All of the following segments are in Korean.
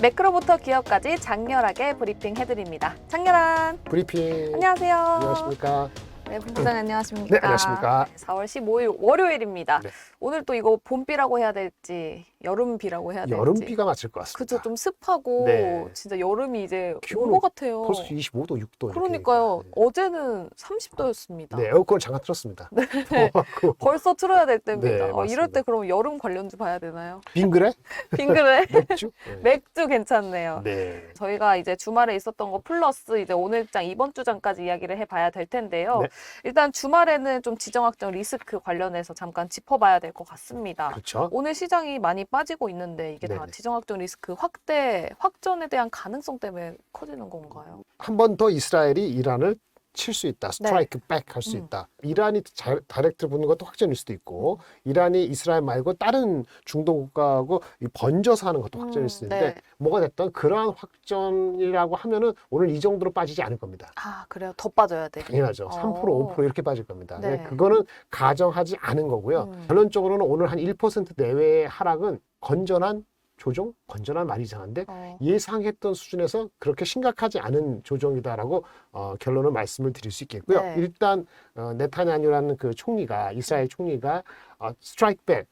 매크로부터 기업까지 장렬하게 브리핑 해드립니다. 장렬한 브리핑. 안녕하세요. 안녕하십니까. 네, 본부장 안녕하십니까. 네, 안녕하십니까. 4월 15일 월요일입니다. 네. 오늘 또 이거 봄비라고 해야 될지 여름비라고 해야 될지. 여름비가 맞을 것 같습니다. 그죠, 좀 습하고 네. 진짜 여름이 이제 온 기온은 것 같아요. 벌써 25도, 6도. 그러니까요. 이렇게 어제는 30도였습니다. 네, 에어컨 잠깐 틀었습니다. 네. 더워갖고. 벌써 틀어야 될 때입니다. 네, 이럴 맞습니다. 때 그럼 여름 관련주 봐야 되나요? 빙그레? 빙그레? 맥주? 네. 맥주 괜찮네요. 네. 저희가 이제 주말에 있었던 거 플러스 이제 오늘장, 이번 주장까지 이야기를 해봐야 될 텐데요. 네. 일단 주말에는 좀 지정학적 리스크 관련해서 잠깐 짚어봐야 될 것 같습니다. 그렇죠. 오늘 시장이 많이 빠지고 있는데 이게 다 네네. 지정학적 리스크 확전에 대한 가능성 때문에 커지는 건가요? 한 번 더 이스라엘이 이란을 칠 수 있다. 스트라이크 백 할 수 있다. 이란이 다이렉트 붙는 것도 확전일 수도 있고 이란이 이스라엘 말고 다른 중동 국가하고 번져서 하는 것도 확전일 수 있는데 네. 뭐가 됐든 그러한 확전이라고 하면은 오늘 이 정도로 빠지지 않을 겁니다. 아, 그래요? 더 빠져야 돼. 당연하죠. 3% 5% 이렇게 빠질 겁니다. 네. 그거는 가정하지 않은 거고요. 결론적으로는 오늘 한 1% 내외의 하락은 건전한 조정? 건전한 말이 이상한데 예상했던 수준에서 그렇게 심각하지 않은 조정이다라고 결론을 말씀을 드릴 수 있겠고요. 네. 일단 네타냐후라는 그 총리가 이스라엘 총리가 스트라이크 백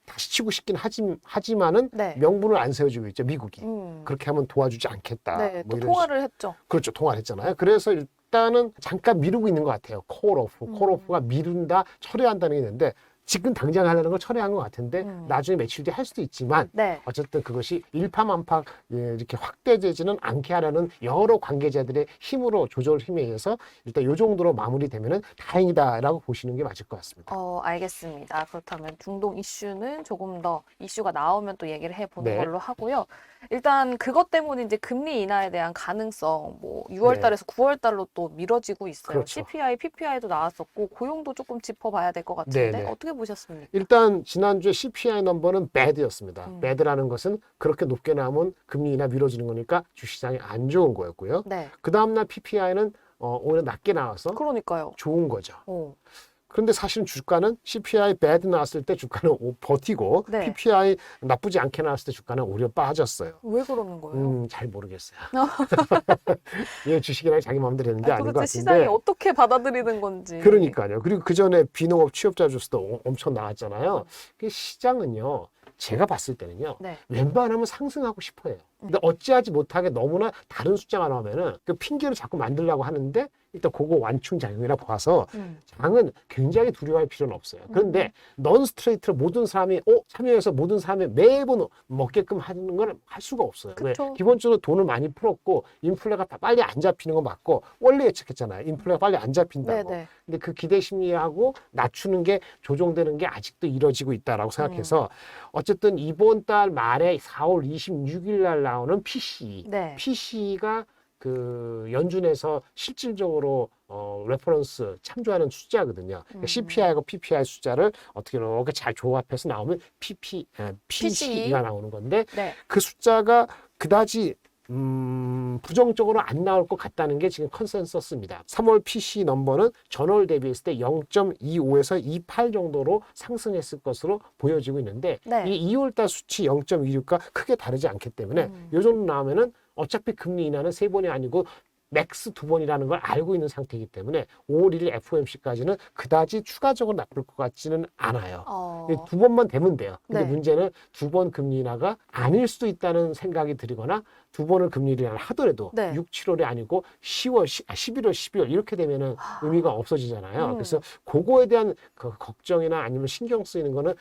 다시 치고 싶긴 하지만은 네. 명분을 안 세워주고 있죠. 미국이. 그렇게 하면 도와주지 않겠다. 네, 또 뭐 이런 통화를 했죠. 그렇죠. 통화를 했잖아요. 그래서 일단은 잠깐 미루고 있는 것 같아요. 콜오프. 콜오프가 미룬다, 철회한다는 게 있는데 지금 당장 하려는 걸 철회한 것 같은데 나중에 며칠 뒤에 할 수도 있지만 네. 어쨌든 그것이 일파만파 이렇게 확대되지는 않게 하려는 여러 관계자들의 힘으로 조절 힘에 의해서 일단 이 정도로 마무리되면은 다행이다라고 보시는 게 맞을 것 같습니다. 알겠습니다. 그렇다면 중동 이슈는 조금 더 이슈가 나오면 또 얘기를 해보는 네. 걸로 하고요. 일단 그것 때문에 이제 금리 인하에 대한 가능성, 뭐 6월 달에서 9월 달로 또 미뤄지고 있어요. 그렇죠. CPI, PPI도 나왔었고 고용도 조금 짚어봐야 될 것 같은데 네, 네. 어떻게 보셨습니까? 일단 지난주에 CPI 넘버는 bad였습니다. bad라는 것은 그렇게 높게 나오면 금리 인하 미뤄지는 거니까 주시장에 안 좋은 거였고요. 네. 그 다음날 PPI는 오히려 낮게 나와서 그러니까요. 좋은 거죠. 어. 그런데 사실은 주가는 CPI bad 나왔을 때 주가는 버티고 네. PPI 나쁘지 않게 나왔을 때 주가는 오히려 빠졌어요. 왜 그러는 거예요? 잘 모르겠어요. 이게 주식이랑 자기 마음대로 되는 게 아닌 것 도대체 시장이 같은데. 어떻게 받아들이는 건지. 그러니까요. 그리고 그 전에 비농업 취업자 주수도 엄청 나왔잖아요. 그 시장은요. 제가 봤을 때는요. 네. 웬만하면 상승하고 싶어요. 근데 어찌하지 못하게 너무나 다른 숫자가 나오면은 그 핑계를 자꾸 만들려고 하는데 일단 그거 완충작용이라 봐서 장은 굉장히 두려워할 필요는 없어요. 그런데 넌 스트레이트로 모든 사람이 참여해서 모든 사람이 매번 먹게끔 하는 건 할 수가 없어요. 왜? 그쵸. 기본적으로 돈을 많이 풀었고 인플레가 빨리 안 잡히는 거 맞고 원래 예측했잖아요. 인플레가 빨리 안 잡힌다고. 네네. 근데 그 기대 심리하고 낮추는 게 조정되는 게 아직도 이뤄지고 있다라고 생각해서 어쨌든 이번 달 말에 4월 26일 날 나오는 PCE. 네. PCE가 그 연준에서 실질적으로 레퍼런스 참조하는 숫자거든요. 그러니까 CPI하고 PPI 숫자를 어떻게 이렇게 잘 조합해서 나오면 PCE가 나오는 건데 네. 그 숫자가 그다지 부정적으로 안 나올 것 같다는 게 지금 컨센서스입니다. 3월 PC 넘버는 전월 대비했을 때 0.25에서 28 정도로 상승했을 것으로 보여지고 있는데 네. 이 2월달 수치 0.26과 크게 다르지 않기 때문에 이 정도 나오면은 어차피 금리 인하는 3번이 아니고 맥스 2번이라는 걸 알고 있는 상태이기 때문에 5월 1일 FOMC까지는 그다지 추가적으로 나쁠 것 같지는 않아요. 2번만 되면 돼요. 근데 네. 문제는 2번 금리 인하가 아닐 수도 있다는 생각이 들거나 2번을 금리 인하를 하더라도 네. 6, 7월이 아니고 11월, 12월 이렇게 되면은 의미가 없어지잖아요. 그래서 그거에 대한 그 걱정이나 아니면 신경 쓰이는 거는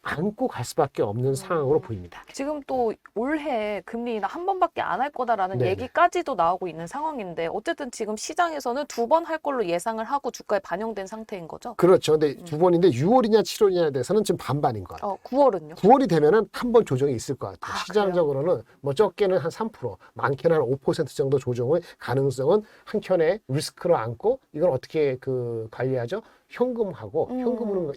안고 갈 수밖에 없는 상황으로 보입니다. 지금 또 올해 금리 인하 한 번밖에 안 할 거다라는 네네. 얘기까지도 나오고 있는 상황인데 어쨌든 지금 시장에서는 2번 할 걸로 예상을 하고 주가에 반영된 상태인 거죠? 그렇죠. 근데 2번인데 6월이냐 7월이냐에 대해서는 지금 반반인 것 같아요. 9월은요? 9월이 되면은 한 번 조정이 있을 것 같아요. 아, 시장적으로는 뭐 적게는 한 3%, 많게는 한 5% 정도 조정의 가능성은 한켠에 리스크로 안고 이걸 어떻게 관리하죠? 현금하고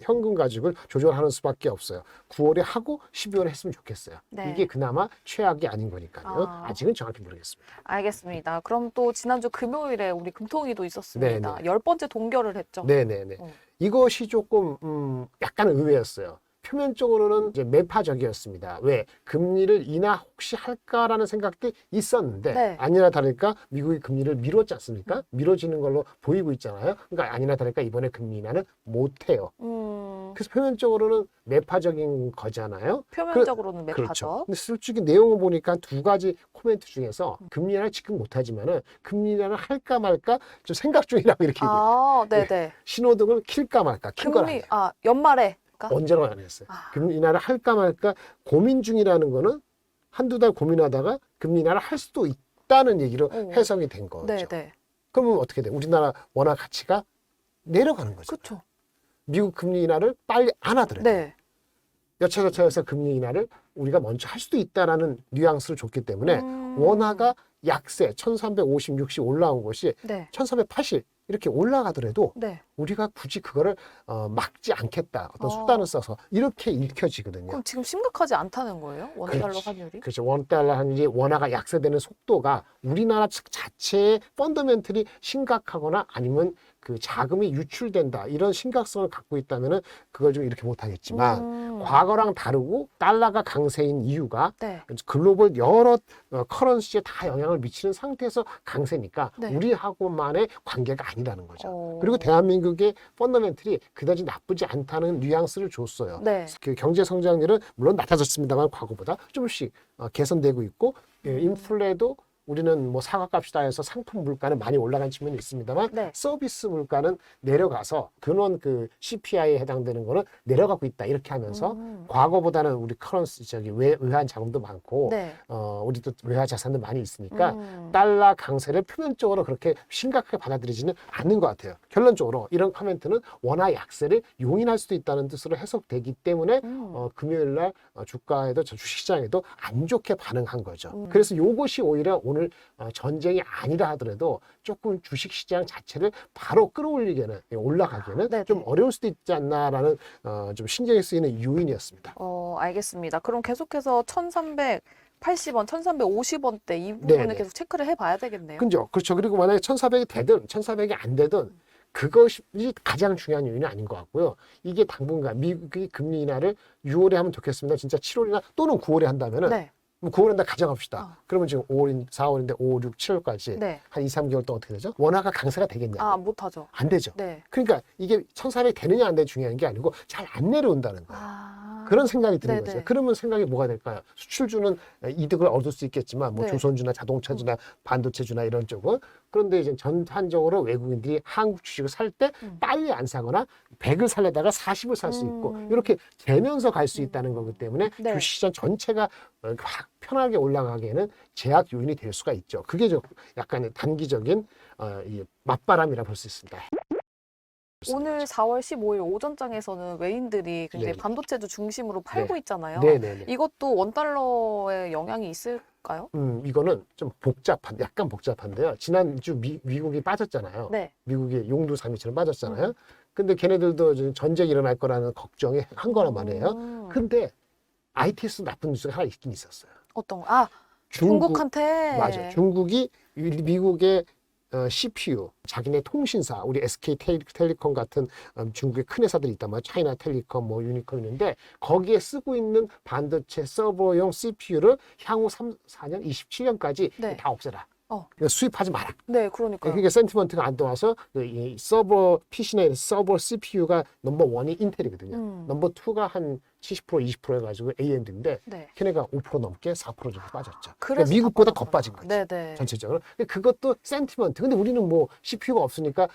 현금 가지고 조절하는 수밖에 없어요. 9월에 하고 12월에 했으면 좋겠어요. 네. 이게 그나마 최악이 아닌 거니까요. 아직은 정확히 모르겠습니다. 알겠습니다. 그럼 또 지난주 금요일에 우리 금통위도 있었습니다. 네네. 10번째 동결을 했죠? 네네네. 이것이 조금 약간 의외였어요. 표면적으로는 이제 매파적이었습니다. 왜? 금리를 인하 혹시 할까라는 생각도 있었는데 네. 아니나 다를까 미국이 금리를 미뤘지 않습니까? 미뤄지는 걸로 보이고 있잖아요. 그러니까 아니나 다를까 이번에 금리 인하는 못해요. 그래서 표면적으로는 매파적인 거잖아요. 표면적으로는 매파죠. 그렇죠. 근데 솔직히 내용을 보니까 두 가지 코멘트 중에서 금리 인하를 지금 못하지만은 금리 인하를 할까 말까 좀 생각 중이라고 이렇게 얘기해요. 아, 네네. 신호등을 킬까 말까, 킬 거라. 금리, 연말에. 언제라고 안 했어요. 아. 금리 인하를 할까 말까 고민 중이라는 거는 한두 달 고민하다가 금리 인하를 할 수도 있다는 얘기로 오. 해석이 된 거죠. 네네. 그러면 어떻게 돼? 우리나라 원화 가치가 내려가는 거죠. 그쵸. 미국 금리 인하를 빨리 안 하더라도 네. 여차저차해서 금리 인하를 우리가 먼저 할 수도 있다라는 뉘앙스를 줬기 때문에 원화가 약세 1350, 60 올라온 것이 네. 1380 이렇게 올라가더라도 네. 우리가 굳이 그거를 막지 않겠다. 어떤 어. 수단을 써서 이렇게 읽혀지거든요. 그럼 지금 심각하지 않다는 거예요? 원달러 그렇지. 환율이? 그렇죠. 원달러 환율이 원화가 약세되는 속도가 우리나라 측 자체의 펀더멘털이 심각하거나 아니면 그 자금이 유출된다 이런 심각성을 갖고 있다면은 그걸 좀 이렇게 못하겠지만 과거랑 다르고 달러가 강세인 이유가 네. 글로벌 여러 커런시에 다 영향을 미치는 상태에서 강세니까 네. 우리하고만의 관계가 아니라는 거죠. 어. 그리고 대한민국의 펀더멘털이 그다지 나쁘지 않다는 뉘앙스를 줬어요. 네. 그 경제 성장률은 물론 낮아졌습니다만 과거보다 조금씩 개선되고 있고 인플레도 우리는 뭐 사과값이다 해서 상품 물가는 많이 올라간 측면이 있습니다만 네. 서비스 물가는 내려가서 근원 그 CPI에 해당되는 거는 내려가고 있다 이렇게 하면서 과거보다는 우리 커런시 외환 자금도 많고 네. 우리도 외화 자산도 많이 있으니까 달러 강세를 표면적으로 그렇게 심각하게 받아들이지는 않는 것 같아요. 결론적으로 이런 코멘트는 원화 약세를 용인할 수도 있다는 뜻으로 해석되기 때문에 금요일 날 주가에도 주식시장에도 안 좋게 반응한 거죠. 그래서 이것이 오히려 오늘 전쟁이 아니라 하더라도 조금 주식시장 자체를 바로 끌어올리기에는 올라가기에는 네네. 좀 어려울 수도 있지 않나라는 좀 신경이 쓰이는 요인이었습니다. 알겠습니다. 그럼 계속해서 1380원, 1350원대 이 부분을 네네. 계속 체크를 해봐야 되겠네요. 그렇죠. 그리고 만약에 1400이 되든 1400이 안 되든 그것이 가장 중요한 요인은 아닌 것 같고요. 이게 당분간 미국이 금리 인하를 6월에 하면 좋겠습니다. 진짜 7월이나 또는 9월에 한다면은 네. 9월에 다 가져갑시다. 그러면 지금 5월, 4월인데 5, 6, 7월까지 네. 한 2, 3개월 동안 어떻게 되죠? 원화가 강세가 되겠냐? 못하죠. 안 되죠. 네. 그러니까 이게 1400이 되느냐 안 되느냐 중요한 게 아니고 잘 안 내려온다는 거예요. 그런 생각이 드는 네네. 거죠. 그러면 생각이 뭐가 될까요? 수출주는 이득을 얻을 수 있겠지만 뭐 네. 조선주나 자동차주나 반도체주나 이런 쪽은 그런데 이제 전반적으로 외국인들이 한국 주식을 살 때 빨리 안 사거나 100을 살려다가 40을 살 수 있고 이렇게 재면서 갈 수 있다는 거기 때문에 네. 주식시장 전체가 확 편하게 올라가기에는 제약 요인이 될 수가 있죠. 그게 좀 약간의 단기적인 이 맞바람이라 볼 수 있습니다. 오늘 4월 15일 오전장에서는 외인들이 굉장히 네네. 반도체주 중심으로 팔고 있잖아요. 네네네. 이것도 원달러에 영향이 있을까요? 이거는 좀 약간 복잡한데요. 지난주 미국이 빠졌잖아요. 네. 미국이 용두사미처럼 빠졌잖아요. 근데 걔네들도 지금 전쟁이 일어날 거라는 걱정에 한 거란 말이에요. 근데 ITS 나쁜 뉴스가 하나 있긴 있었어요. 어떤 중국한테 맞아요. 중국이 미국의 CPU, 자기네 통신사, 우리 SK텔레콤 같은 중국의 큰 회사들이 있단 말이에요. 차이나텔레콤, 뭐 유니콤 있는데 거기에 쓰고 있는 반도체 서버용 CPU를 향후 3, 4년, 27년까지 네. 다 없애라. 어. 수입하지 마라. 네, 그러니까요. 그게 센티먼트가 안 들어와서 이 서버 PC나 서버 CPU가 넘버 1이 인텔이거든요. 넘버 2가 한 70%, 20% 해가지고 AMD인데 네. 걔네가 5% 넘게 4% 정도 빠졌죠. 그래서 그러니까 미국보다 다 더 빠진 거죠. 네네. 전체적으로. 그것도 센티먼트. 근데 우리는 뭐 CPU가 없으니까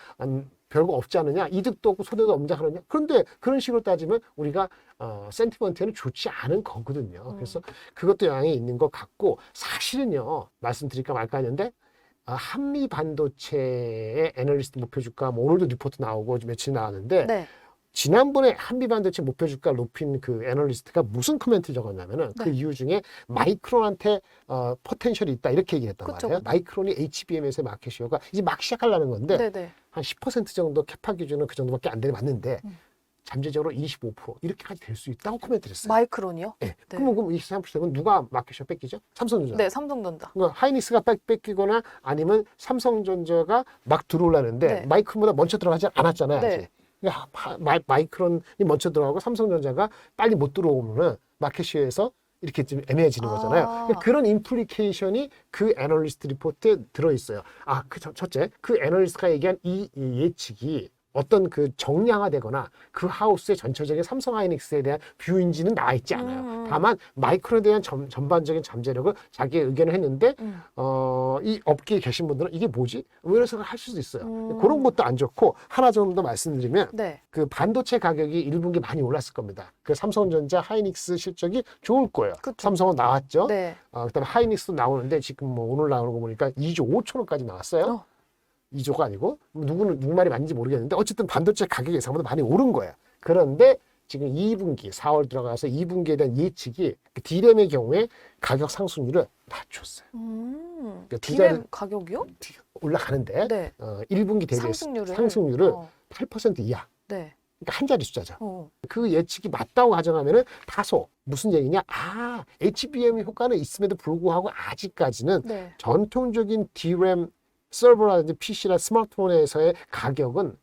별거 없지 않느냐, 이득도 없고 소득도 없냐 그러냐. 그런데 그런 식으로 따지면 우리가 센티먼트에는 좋지 않은 거거든요. 그래서 그것도 영향이 있는 것 같고 사실은요, 말씀드릴까 말까 했는데 한미 반도체의 애널리스트 목표 주가 뭐 오늘도 리포트 나오고 며칠 나왔는데 네. 지난번에 한미 반도체 목표 주가 높인 그 애널리스트가 무슨 코멘트 적었냐면은 그 네. 이유 중에 마이크론한테 포텐셜이 있다 이렇게 얘기했단 그쵸, 말이에요. 그쵸. 마이크론이 HBM에서의 마켓 쉐어가 이제 막 시작하려는 건데 네네. 한 10% 정도 캐파 기준은 그 정도밖에 안 되는 맞는데 잠재적으로 25% 이렇게까지 될 수 있다고 코멘트를 했어요. 마이크론이요? 네. 네. 그럼 23%는 누가 마켓 쉐어 뺏기죠? 삼성전자. 네, 삼성전자. 그러니까 하이닉스가 뺏기거나 아니면 삼성전자가 막 들어오려는데 네. 마이크론보다 먼저 들어가지 않았잖아요. 네. 아직. 그러니까 마이크론이 먼저 들어가고 삼성전자가 빨리 못 들어오면은 마켓시어에서 이렇게 좀 애매해지는 거잖아요. 그러니까 그런 임플리케이션이 그 애널리스트 리포트에 들어있어요. 첫째, 그 애널리스트가 얘기한 이 예측이 어떤 그 정량화되거나 그 하우스의 전체적인 삼성 하이닉스에 대한 뷰인지는 나와 있지 않아요. 다만 마이크론에 대한 전반적인 잠재력을 자기의 의견을 했는데 이 업계에 계신 분들은 이게 뭐지? 이런 생각을 할 수도 있어요. 그런 것도 안 좋고 하나 정도 말씀드리면 네. 그 반도체 가격이 1분기 많이 올랐을 겁니다. 그 삼성전자 하이닉스 실적이 좋을 거예요. 그쵸. 삼성은 나왔죠. 네. 그다음에 하이닉스도 나오는데 지금 뭐 오늘 나오는 거 보니까 2조 5천원까지 나왔어요. 2조가 아니고 누구 말이 맞는지 모르겠는데 어쨌든 반도체 가격이 예상보다 많이 오른 거예요. 그런데 지금 2분기 4월 들어가서 2분기에 대한 예측이 그 D램의 경우에 가격 상승률을 낮췄어요. 그러니까 D램 가격이요? 올라가는데 네. 1분기 대비 상승률을 8% 이하. 네. 그러니까 한 자리 숫자죠. 그 예측이 맞다고 가정하면은 다소 무슨 얘기냐? HBM 효과는 있음에도 불구하고 아직까지는 네. 전통적인 DRAM 서버라든지 PC나 스마트폰에서의 가격은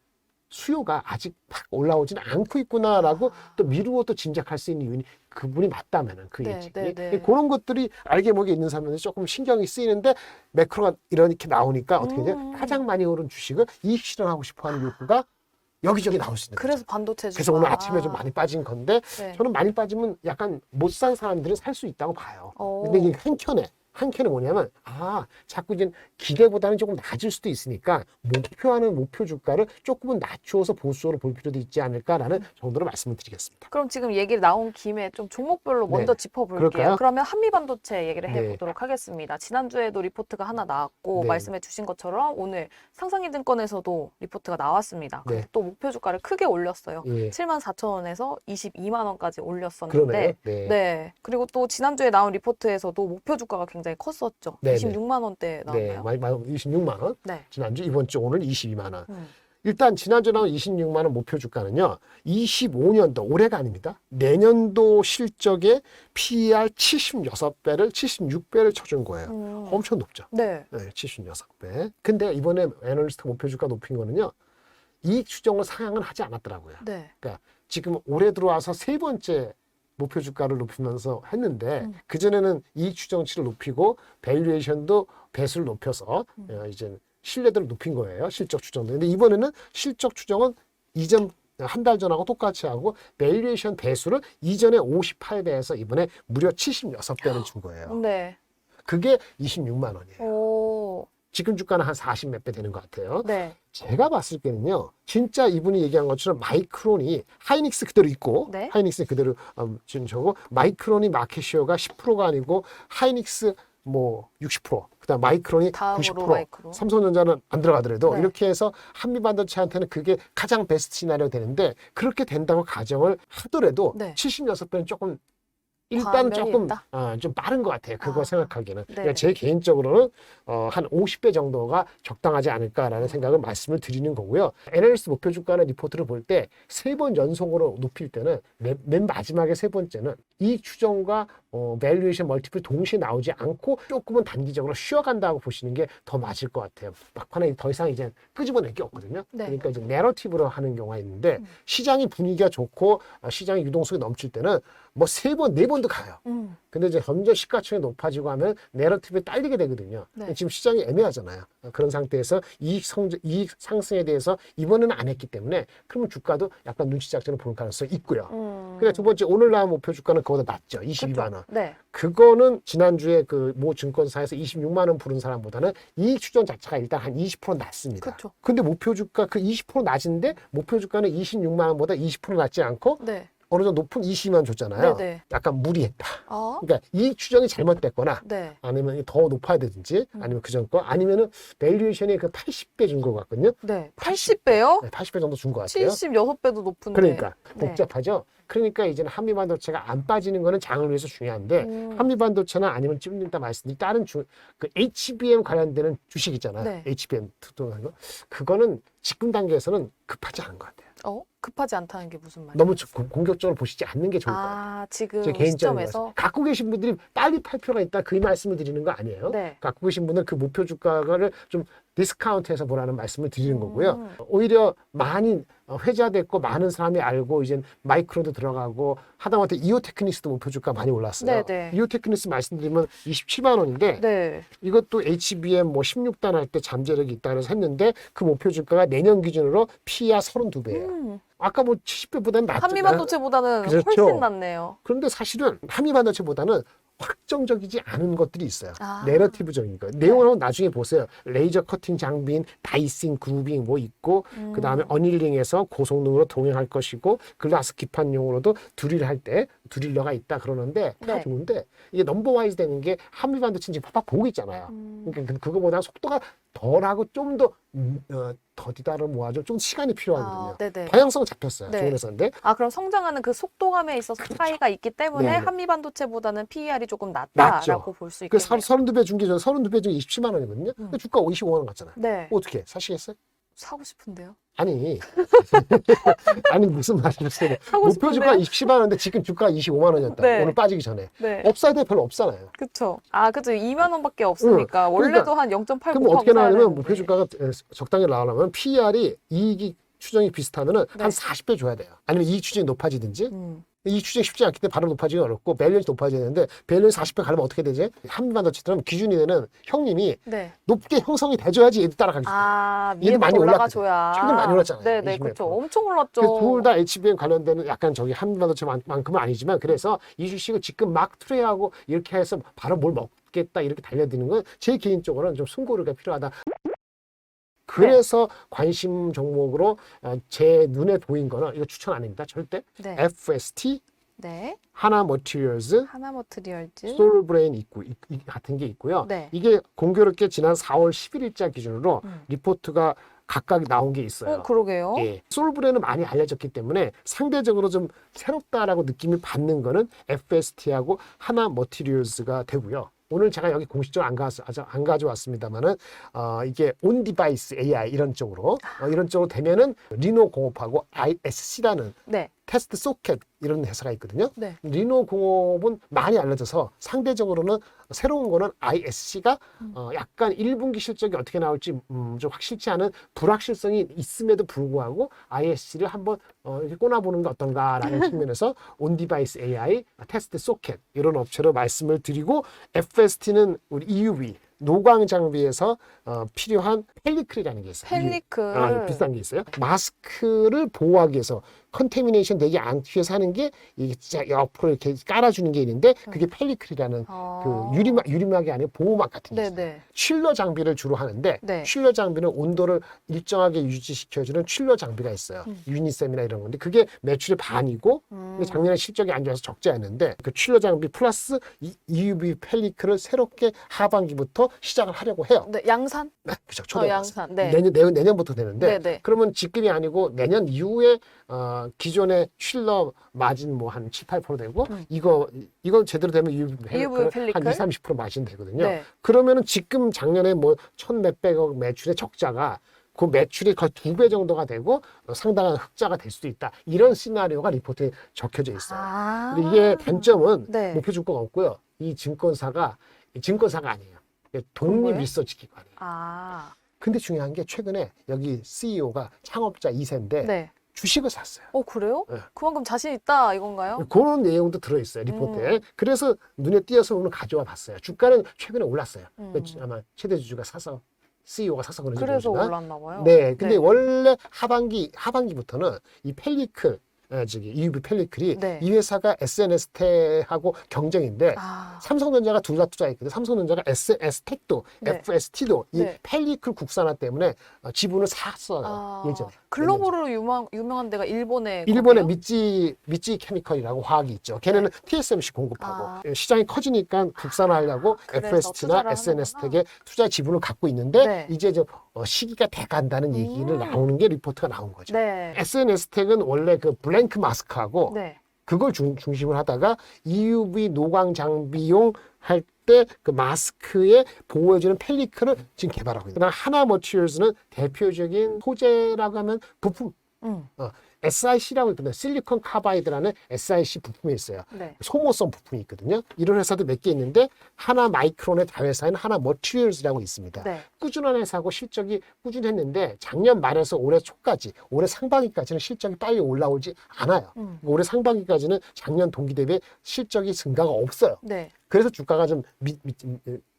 수요가 아직 팍 올라오지는 않고 있구나라고 또 미루어 또 짐작할 수 있는 이유는 그분이 맞다면은 그 네, 예측이 네, 네. 그런 것들이 알게 모르게 있는 사람들은 조금 신경이 쓰이는데 매크로가 이렇게 나오니까 어떻게 되냐? 가장 많이 오른 주식을 이익 실현하고 싶어하는 욕구가 여기저기 나올 수 있는 거죠. 그래서 반도체 주가. 그래서 오늘 아침에 좀 많이 빠진 건데 네. 저는 많이 빠지면 약간 못 산 사람들은 살 수 있다고 봐요. 오. 근데 이게 한켠에 뭐냐면 자꾸 이제 기대보다는 조금 낮을 수도 있으니까 목표하는 목표 주가를 조금은 낮추어서 보수적으로 볼 필요도 있지 않을까라는 정도로 말씀을 드리겠습니다. 그럼 지금 얘기 나온 김에 좀 종목별로 먼저 네. 짚어볼게요. 그럴까요? 그러면 한미반도체 얘기를 네. 해보도록 하겠습니다. 지난주에도 리포트가 하나 나왔고 네. 말씀해 주신 것처럼 오늘 상상인증권에서도 리포트가 나왔습니다. 네. 또 목표 주가를 크게 올렸어요. 예. 74,000원에서 22만 원까지 올렸었는데 그러네요. 네. 네. 그리고 또 지난주에 나온 리포트에서도 목표 주가가 굉장히 컸었죠. 네네. 26만 원대 네, 나왔나요? 26만 원. 네. 지난주 이번 주 오늘 22만 원. 일단 지난주 나온 26만 원 목표 주가는요. 25년도 올해가 아닙니다. 내년도 실적의 PER 76배를 76배를 쳐준 거예요. 엄청 높죠. 네. 네, 76배. 근데 이번에 애널리스트 목표 주가 높인 거는요. 이익 추정을 상향은 하지 않았더라고요. 네. 그러니까 지금 올해 들어와서 세 번째 목표 주가를 높이면서 했는데 그전에는 이익 추정치를 높이고 밸류에이션도 배수를 높여서 이제 신뢰도를 높인 거예요. 실적 추정도. 근데 이번에는 실적 추정은 이전 한 달 전하고 똑같이 하고 밸류에이션 배수를 이전에 58배에서 이번에 무려 76배를 준 거예요. 네. 그게 26만 원이에요. 오. 지금 주가는 한 40 몇 배 되는 것 같아요. 네. 제가 봤을 때는요, 진짜 이분이 얘기한 것처럼 마이크론이 하이닉스 그대로 있고, 네. 하이닉스 그대로 지금 저거 마이크론이 마켓시어가 10%가 아니고 하이닉스 뭐 60%, 그다음 마이크론이 다음으로 90%, 마이크론. 삼성전자는 안 들어가더라도 네. 이렇게 해서 한미반도체한테는 그게 가장 베스트 시나리오 되는데 그렇게 된다고 가정을 하더라도 네. 76배는 조금 일단 과면이 조금 있다? 좀 빠른 것 같아요. 그거 생각하기에는. 네. 그러니까 제 개인적으로는 한 50배 정도가 적당하지 않을까라는 생각을 말씀을 드리는 거고요. 애널리스트 목표 주가나 리포트를 볼 때 세 번 연속으로 높일 때는 맨 마지막에 세 번째는 이익 추정과 밸류에이션 멀티플이 동시에 나오지 않고 조금은 단기적으로 쉬어간다고 보시는 게 더 맞을 것 같아요. 막판에 더 이상 이제 끄집어낼 게 없거든요. 네. 그러니까 이제 내러티브로 하는 경우가 있는데 시장이 분위기가 좋고 시장의 유동성이 넘칠 때는 뭐 세 번, 네 번도 가요. 근데 이제 점점 시가총액이 높아지고 하면 내러티브에 딸리게 되거든요. 네. 지금 시장이 애매하잖아요. 그런 상태에서 이익 상승에 대해서 이번에는 안 했기 때문에 그러면 주가도 약간 눈치 작전을 보는 가능성이 있고요. 그러니까 두 번째 오늘 나온 목표 주가는 그거보다 낮죠. 22만 원. 네. 그거는 지난주에 그 모 증권사에서 26만 원 부른 사람보다는 이익 추정 자체가 일단 한 20% 낮습니다. 그쵸. 근데 목표 주가 그 20% 낮은데 목표 주가는 26만 원보다 20% 낮지 않고 네. 어느 정도 높은 22만 원 줬잖아요. 네네. 약간 무리했다. 아. 그러니까 이익 추정이 잘못됐거나 네. 아니면 더 높아야 되든지 아니면 그전 거 아니면은 밸류에이션이 그 80배 준 것 같거든요. 네. 80배요? 네, 80배 정도 준 것 같아요. 76배도 높은데. 그러니까 네. 복잡하죠. 그러니까 이제는 한미반도체가 안 빠지는 거는 장을 위해서 중요한데 한미반도체나 아니면 좀 이따 말씀드린 다른 그 HBM 관련되는 주식 있잖아요. 네. HBM 특동한 거. 그거는 지금 단계에서는 급하지 않은 것 같아요. 급하지 않다는 게 무슨 말이에요? 너무 공격적으로 보시지 않는 게 좋을 것 같아요. 아, 지금 제 이 개인적인 시점에서? 말씀. 갖고 계신 분들이 빨리 팔 필요가 있다 그 말씀을 드리는 거 아니에요. 네. 갖고 계신 분은 그 목표 주가를 좀 디스카운트해서 보라는 말씀을 드리는 거고요. 음. 오히려 많이 회자됐고 많은 사람이 알고 이제 마이크로도 들어가고 하다못해 이오테크닉스도 목표 주가 많이 올랐어요. 네네. 이오테크닉스 말씀드리면 27만 원인데 네. 이것도 HBM 뭐 16단 할 때 잠재력이 있다 그래서 했는데 그 목표 주가가 내년 기준으로 PER 32배예요. 아까 뭐 70배보다는 낫죠. 한미반도체보다는 그렇죠. 훨씬 낫네요. 그런데 사실은 한미반도체보다는 확정적이지 않은 것들이 있어요. 아. 내러티브적인 거. 내용은 나중에 보세요. 레이저 커팅 장비인 다이싱, 그루빙 뭐 있고 그 다음에 어닐링에서 고성능으로 동행할 것이고 글라스 기판용으로도 드릴 할 때 드릴러가 있다 그러는데 다 네. 좋은데 이게 넘버와이즈 되는 게 한미반도체 지금 팍팍 보고 있잖아요. 그러니까 그거보다 속도가 덜하고 좀 더 더디다를 모아줘 좀 시간이 필요하거든요. 네네. 방향성 잡혔어요. 네. 좋은 회사인데 그럼 성장하는 그 속도감에 있어서 그렇죠. 차이가 있기 때문에 네네. 한미반도체보다는 PER이 조금 낮죠. 낮다라고 볼 수 그 있겠네요. 32배 중기 전 32배 중에 27만 원이거든요. 근데 주가 55만 원 같잖아요. 네. 어떻게 사시겠어요? 사고 싶은데요. 아니 아니 무슨 말이었어요? 사고 목표 주가 싶은데요? 27만 원인데 지금 주가 25만 원이었다. 네. 오늘 빠지기 전에. 네. 업사이드에 별로 없잖아요. 그쵸. 그쵸. 2만 원밖에 없으니까. 원래도 한 0.8 그럼 곱하고 어떻게 사야 나오냐면 되는데. 목표 주가가 적당히 나오려면 PER이 이익이 추정이 비슷하면은 네. 한 40배 줘야 돼요. 아니면 이익 추정이 높아지든지 음. 이익 추정이 쉽지 않기 때문에 바로 높아지기 어렵고 밸런스 높아져야 되는데 밸런스 40배 가려면 어떻게 되지? 한미반도체처럼 기준이 되는 형님이 네. 높게 형성이 돼줘야지 얘도 따라가기 좋아요. 아, 얘도 많이 위에부터 올라가줘야. 최근에 많이 올랐잖아요. 네네, 20몇 그렇죠. 프로. 엄청 올랐죠. 둘 다 HBM 관련되는 약간 저기 한미반도체만큼은 아니지만 그래서 이 주식을 지금 막 투레하고 이렇게 해서 바로 뭘 먹겠다 이렇게 달려드는 건 제 개인적으로는 좀 숨고르기가 필요하다. 그래서 관심 종목으로 제 눈에 보인 거는 이거 추천 아닙니다. 절대. 네. FST, 네. 하나 머티리얼즈, 하나머트리얼즈. 솔브레인 같은 게 있고요. 네. 이게 공교롭게 지난 4월 10일자 기준으로 음. 리포트가 각각 나온 게 있어요. 그러게요. 예. 솔브레는 많이 알려졌기 때문에 상대적으로 좀 새롭다라고 느낌을 받는 거는 FST하고 하나 머티리얼즈가 되고요. 오늘 제가 여기 공식적으로 안 가져왔습니다만은 이게 온 디바이스 AI 이런 쪽으로 이런 쪽으로 되면은 리노 공업하고 ISC라는 네. 테스트 소켓 이런 회사가 있거든요. 네. 리노 공업은 많이 알려져서 상대적으로는 새로운 거는 ISC가 약간 1분기 실적이 어떻게 나올지 좀 확실치 않은 불확실성이 있음에도 불구하고 ISC를 한번 이렇게 꼬나보는 게 어떤가라는 측면에서 온디바이스 AI, 테스트 소켓 이런 업체로 말씀을 드리고 FST는 우리 EUV 노광 장비에서 필요한 펠리클이라는 게 있어요. 펠리클. 비싼 게 있어요. 마스크를 보호하기 위해서 컨테미네이션 되지 않기 위해서 하는 게 이게 진짜 옆으로 이렇게 깔아주는 게 있는데 그게 펠리클이라는 그 유리막이 아니고 보호막 같은 게 있어요. 네네. 칠러 장비를 주로 하는데 네. 칠러 장비는 온도를 일정하게 유지시켜주는 칠러 장비가 있어요. 유니셈이나 이런 건데 그게 매출의 반이고 근데 작년에 실적이 안 좋아서 적지 않은데 그 칠러 장비 플러스 EUV 펠리클을 새롭게 하반기부터 시작을 하려고 해요. 네, 양산? 네, 그렇죠. 초대 양산. 네. 내년부터 되는데 네네. 그러면 지금이 아니고 내년 이후에 기존의 칠러 마진 뭐 한 7, 8% 되고 이거 제대로 되면 EUV 펠리클 한 20, 30% 마진 되거든요. 네. 그러면은 지금 작년에 뭐 천 몇백억 매출의 적자가 그 매출이 거의 2배 정도가 되고 상당한 흑자가 될 수도 있다. 이런 시나리오가 리포트에 적혀져 있어요. 근데 이게 단점은 네. 목표 주가가 없고요. 이 증권사가 아니에요. 독립 거예요? 리서치 기관이에요. 근데 중요한 게 최근에 여기 CEO가 창업자 2세인데 네. 주식을 샀어요. 그래요? 네. 그만큼 자신 있다 이건가요? 그런 내용도 들어있어요. 리포트에. 그래서 눈에 띄어서 오늘 가져와 봤어요. 주가는 최근에 올랐어요. 아마 최대 주주가 사서 CEO가 사서 그런지 그래서 모르지만. 올랐나 봐요. 네, 근데 원래 하반기부터는 이 펠리클 EUV 펠리클이 네. 이 회사가 SNS텍하고 경쟁인데 삼성전자가 둘 다 투자했거든요. 삼성전자가 SNS텍도 네. FST도 이 네. 펠리클 국산화 때문에 지분을 샀어요. 예전에. 글로벌로 유명한 데가 일본에 일본의 미찌 케미컬이라고 화학이 있죠. 걔네는 TSMC 공급하고 시장이 커지니까 국산화하려고 FST나 SNS텍에 투자 지분을 갖고 있는데 네. 이제 시기가 돼간다는 얘기를 나오는 게 리포트가 나온 거죠. 네. SNS텍은 원래 그 블랭크 마스크하고 네. 그걸 중심으로 하다가 EUV 노광 장비용 할 때 그 마스크에 보호해주는 펠리클을 지금 개발하고 있어요. 그다음 하나 머티리얼즈는 대표적인 소재라고 하면 부품. SiC라고 있거든요. 실리콘 카바이드라는 SiC 부품이 있어요. 네. 소모성 부품이 있거든요. 이런 회사도 몇 개 있는데 하나 마이크론의 다회사인 하나 머티리얼즈라고 있습니다. 네. 꾸준한 회사고 실적이 꾸준했는데 작년 말에서 올해 초까지, 올해 상반기까지는 실적이 빨리 올라오지 않아요. 올해 상반기까지는 작년 동기 대비 실적이 증가가 없어요. 네. 그래서 주가가 좀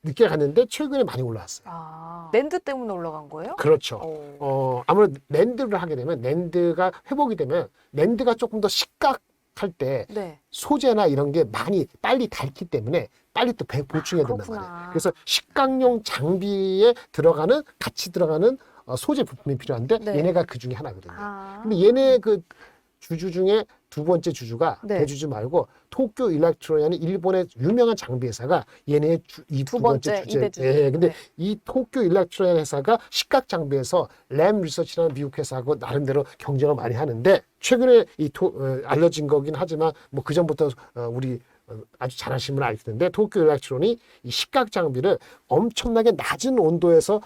늦게 갔는데 최근에 많이 올라왔어요. 아, 낸드 때문에 올라간 거예요? 그렇죠. 오. 아무래도 낸드를 하게 되면 낸드가 회복이 되면 낸드가 조금 더 식각할 때 네. 소재나 이런 게 많이 빨리 닳기 때문에 빨리 또 보충해야 된단 그렇구나. 말이에요. 그래서 식각용 장비에 같이 들어가는 소재 부품이 필요한데 네. 얘네가 그 중에 하나거든요. 아. 근데 얘네 그 주주 중에 두 번째 주주가 네. 대주주 말고 도쿄 일렉트로닉이 일본의 유명한 장비 회사가 얘네의 이 두 번째 주제. 이대주주. 예, 근데 네. 이 도쿄 일렉트로닉 회사가 식각 장비에서 램 리서치라는 미국 회사하고 나름대로 경쟁을 많이 하는데 최근에 알려진 거긴 하지만 뭐 그 전부터 우리 아주 잘 아시는 분은 알 텐데 도쿄 일렉트론이 이 식각 장비를 엄청나게 낮은 온도에서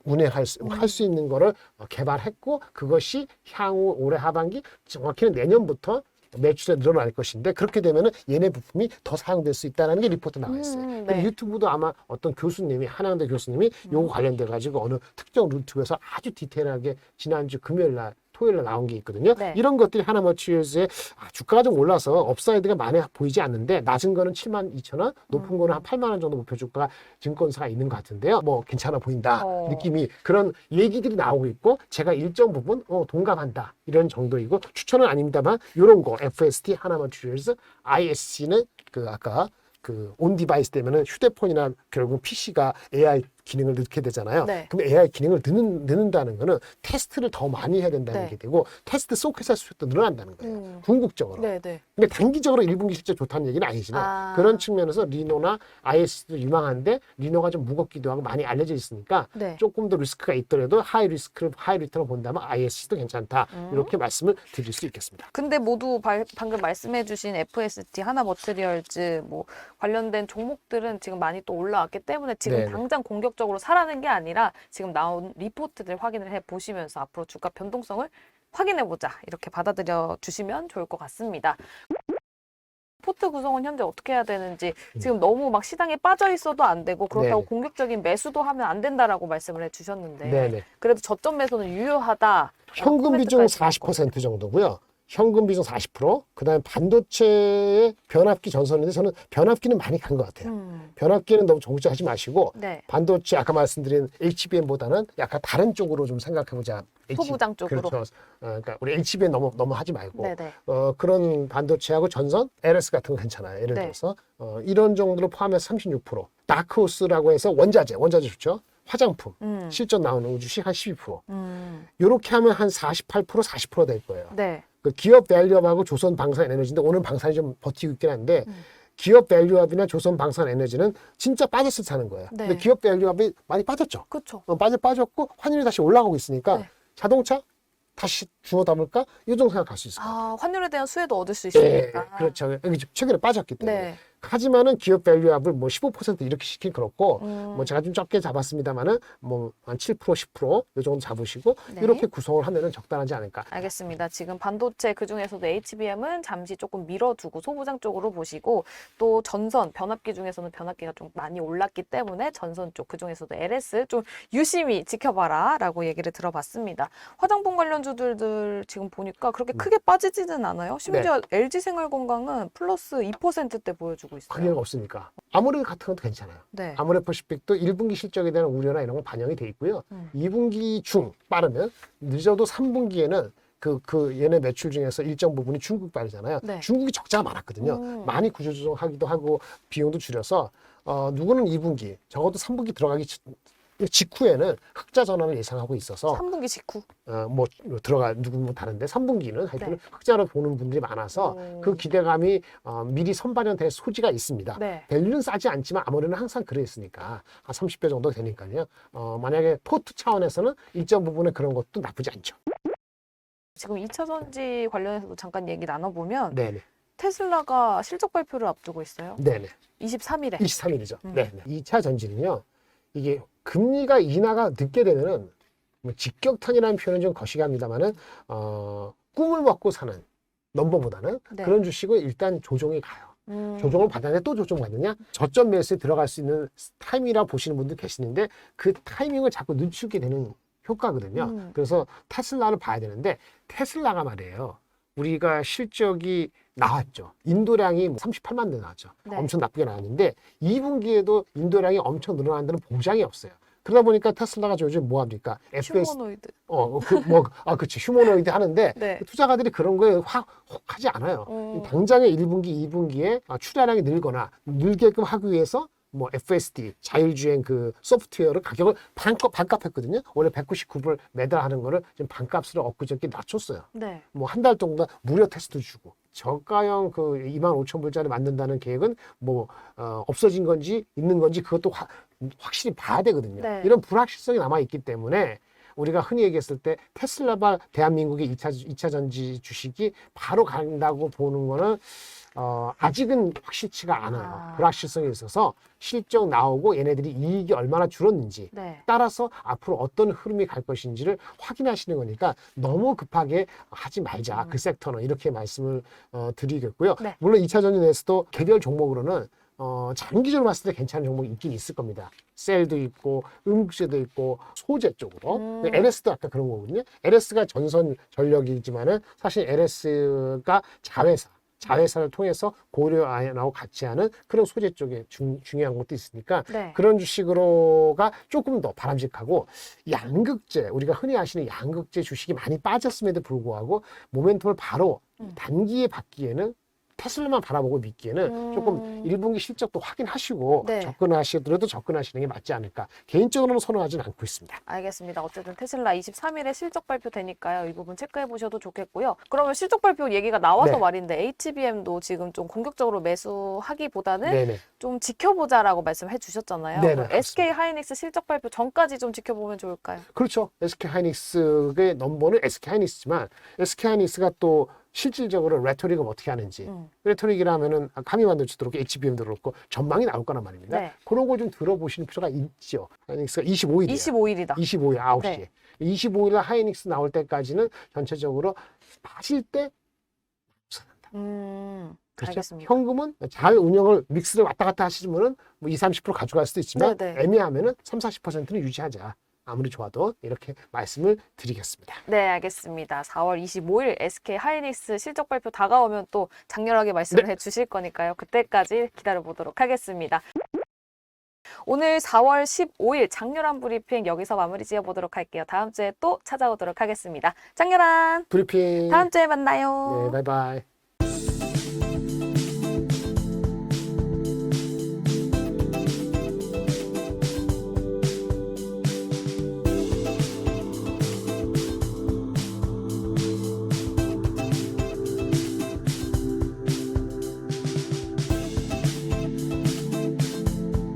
운행할 수 있는 거를 개발했고 그것이 향후 올해 하반기 정확히는 내년부터 매출에 늘어날 것인데 그렇게 되면은 얘네 부품이 더 사용될 수 있다는 게 리포트 나와 있어요. 네. 그럼 유튜브도 아마 어떤 교수님이 한양대 교수님이 요거 관련돼 가지고 어느 특정 루트에서 아주 디테일하게 지난주 금요일 날 토요일 날 나온 게 있거든요. 네. 이런 것들이 하나머티리얼즈의 주가가 좀 올라서 업사이드가 많이 보이지 않는데 낮은 거는 72,000원, 높은 거는 한 8만 원 정도 목표 주가가 증권사가 있는 것 같은데요. 뭐 괜찮아 보인다 느낌이 그런 얘기들이 나오고 있고 제가 일정 부분 동감한다 이런 정도이고 추천은 아닙니다만 이런 거 FST 하나머티리얼즈 ISC는 그 아까 그 온 디바이스 되면은 휴대폰이나 결국 PC가 AI 기능을 넣게 되잖아요. 네. 그럼 AI 기능을 넣는다는 거는 테스트를 더 많이 해야 된다는 네. 게 되고 테스트 소켓의 수도 늘어난다는 거예요. 궁극적으로. 네, 네. 근데 단기적으로 1분기 실적 좋다는 얘기는 아니지만 그런 측면에서 리노나 IS도 유망한데 리노가 좀 무겁기도 하고 많이 알려져 있으니까 네. 조금 더 리스크가 있더라도 하이 리스크를 하이 리턴을 본다면 IS도 괜찮다. 이렇게 말씀을 드릴 수 있겠습니다. 근데 모두 방금 말씀해주신 FST, 하나머티리얼즈 뭐 관련된 종목들은 지금 많이 또 올라왔기 때문에 지금 네네. 당장 공격적으로 사라는 게 아니라 지금 나온 리포트들 확인을 해 보시면서 앞으로 주가 변동성을 확인해 보자 이렇게 받아들여 주시면 좋을 것 같습니다. 포트 구성은 현재 어떻게 해야 되는지 지금 너무 막 시장에 빠져 있어도 안 되고 그렇다고 네네. 공격적인 매수도 하면 안 된다라고 말씀을 해주셨는데 네네. 그래도 저점 매수는 유효하다. 현금 비중 코멘트까지 40% 정도고요. 현금 비중 40%, 그다음에 반도체의 변압기 전선인데 저는 변압기는 많이 간 것 같아요. 변압기는 너무 정적하지 마시고 네. 반도체 아까 말씀드린 HBM보다는 약간 다른 쪽으로 좀 생각해보자. 소부장 쪽으로. 그렇죠. 그러니까 우리 HBM 너무 하지 말고 네네. 그런 반도체하고 전선, LS 같은 거 괜찮아요. 예를 네. 들어서 이런 정도로 포함해서 36%. 다크호스라고 해서 원자재 좋죠. 화장품, 실전 나오는 우주식 한 12%. 이렇게 하면 한 48%, 40%될 거예요. 네. 그 기업 밸류업하고 조선 방산 에너지인데 오늘 방산이 좀 버티고 있긴 한데 기업 밸류업이나 조선 방산 에너지는 진짜 빠졌을 때 사는 거예요. 네. 근데 기업 밸류업이 많이 빠졌죠. 그렇죠. 빠졌고 환율이 다시 올라가고 있으니까 네. 자동차 다시 주워 담을까? 이 정도 생각할 수 있을 것 같아요. 환율에 대한 수혜도 얻을 수 예, 있으니까. 그렇죠. 여기 최근에 빠졌기 때문에. 네. 하지만은 기업 밸류업을 뭐 15% 이렇게 시키긴 그렇고 뭐 제가 좀 적게 잡았습니다만은 뭐 한 7%, 10%이 정도 잡으시고 네. 이렇게 구성을 하면은 적당하지 않을까. 알겠습니다. 지금 반도체 그중에서도 HBM은 잠시 조금 밀어두고 소부장 쪽으로 보시고 또 전선, 변압기 중에서는 변압기가 좀 많이 올랐기 때문에 전선 쪽 그중에서도 LS 좀 유심히 지켜봐라 라고 얘기를 들어봤습니다. 화장품 관련주들 지금 보니까 그렇게 크게 빠지지는 않아요. 심지어 LG생활건강은 플러스 2%대 보여주고 있어요. 관계가 없으니까. 아모레 같은 것도 괜찮아요. 네. 아모레퍼시픽도 1분기 실적에 대한 우려나 이런 건 반영이 돼 있고요. 2분기 중 빠르면 늦어도 3분기에는 얘네 매출 중에서 일정 부분이 중국 발이잖아요. 네. 중국이 적자가 많았거든요. 많이 구조조정하기도 하고 비용도 줄여서 누구는 2분기 적어도 3분기 들어가기 직후에는 흑자 전환을 예상하고 있어서 3분기 직후. 뭐 들어가 누구 다른데 3분기는 하여튼 네. 흑자로 보는 분들이 많아서 그 기대감이 미리 선반영될 소지가 있습니다. 네. 밸류는 싸지 않지만 아무래도 항상 그랬으니까 한 30배 정도 되니까요. 만약에 포트 차원에서는 일정 부분에 그런 것도 나쁘지 않죠. 지금 2차 전지 관련해서도 잠깐 얘기 나눠보면 네네. 테슬라가 실적 발표를 앞두고 있어요. 네네. 23일에. 23일이죠. 네네. 2차 전지는요. 이게 금리가 인하가 늦게 되면은 뭐 직격탄이라는 표현은 좀 거시기합니다만은 꿈을 먹고 사는 넘버보다는 네. 그런 주식은 일단 조정이 가요. 조정을 받았는데 또 조정받느냐? 저점 매수에 들어갈 수 있는 타이밍이라 보시는 분들 계시는데 그 타이밍을 자꾸 늦추게 되는 효과거든요. 그래서 테슬라를 봐야 되는데 테슬라가 말이에요. 우리가 실적이 나왔죠. 인도량이 38만 대 나왔죠. 네. 엄청 나쁘게 나왔는데 2분기에도 인도량이 엄청 늘어난다는 보장이 없어요. 그러다 보니까 테슬라가 요즘 뭐 합니까? 휴머노이드. 그치. 휴머노이드 하는데 네. 투자가들이 그런 거에 혹하지 않아요. 당장에 1분기, 2분기에 출하량이 늘거나 늘게끔 하기 위해서 뭐 FSD, 자율주행 그 소프트웨어를 가격을 반값했거든요. 원래 199불 매달 하는 거를 지금 반값으로 엊그저께 낮췄어요. 네. 뭐 한 달 동안 무료 테스트 주고 저가형 그 25,000불짜리 만든다는 계획은 뭐 없어진 건지 있는 건지 그것도 확실히 봐야 되거든요. 네. 이런 불확실성이 남아 있기 때문에 우리가 흔히 얘기했을 때 테슬라발 대한민국의 2차 전지 주식이 바로 간다고 보는 거는 아직은 확실치가 않아요. 불확실성이 있어서 실적 나오고 얘네들이 이익이 얼마나 줄었는지 네. 따라서 앞으로 어떤 흐름이 갈 것인지를 확인하시는 거니까 너무 급하게 하지 말자. 그 섹터는 이렇게 말씀을 드리겠고요. 네. 물론 2차 전지 내에서도 개별 종목으로는 장기적으로 봤을 때 괜찮은 종목이 있긴 있을 겁니다. 셀도 있고 음극재도 있고 소재 쪽으로. LS도 아까 그런 거거든요. LS가 전선 전력이지만은 사실 LS가 자회사를 통해서 고려하고 같이 하는 그런 소재 쪽에 중요한 것도 있으니까 네. 그런 주식으로가 조금 더 바람직하고 양극재 우리가 흔히 아시는 양극재 주식이 많이 빠졌음에도 불구하고 모멘텀을 바로 단기에 받기에는 테슬라만 바라보고 믿기에는 조금 1분기 실적도 확인하시고 네. 접근하시더라도 접근하시는 게 맞지 않을까. 개인적으로는 선호하진 않고 있습니다. 알겠습니다. 어쨌든 테슬라 23일에 실적 발표 되니까요. 이 부분 체크해 보셔도 좋겠고요. 그러면 실적 발표 얘기가 나와서 네. 말인데 HBM도 지금 좀 공격적으로 매수하기보다는 네네. 좀 지켜보자라고 말씀해 주셨잖아요. 네네, 그럼 SK 하이닉스 실적 발표 전까지 좀 지켜보면 좋을까요? 그렇죠. SK 하이닉스의 넘버는 SK 하이닉스지만 SK 하이닉스가 또 실질적으로 레토릭은 어떻게 하는지 레토릭이라면은 카미만도 그렇고 HBM도 그렇고 전망이 나올 거란 말입니다. 네. 그런 거 좀 들어보시는 필요가 있죠. 하이닉스가 25일이에요. 25일이다. 25일 9시에. 네. 25일 날 하이닉스 나올 때까지는 전체적으로 마실 때 그렇죠? 알겠습니다. 현금은 잘 운영을 믹스를 왔다 갔다 하시면은 뭐 20-30% 가져갈 수도 있지만 네네. 애매하면은 30-40%는 유지하자. 아무리 좋아도 이렇게 말씀을 드리겠습니다. 네, 알겠습니다. 4월 25일 SK 하이닉스 실적 발표 다가오면 또 장렬하게 말씀을 해 주실 거니까요. 그때까지 기다려 보도록 하겠습니다. 오늘 4월 15일 장렬한 브리핑 여기서 마무리 지어 보도록 할게요. 다음 주에 또 찾아오도록 하겠습니다. 장렬한 브리핑. 다음 주에 만나요. 네, 바이바이.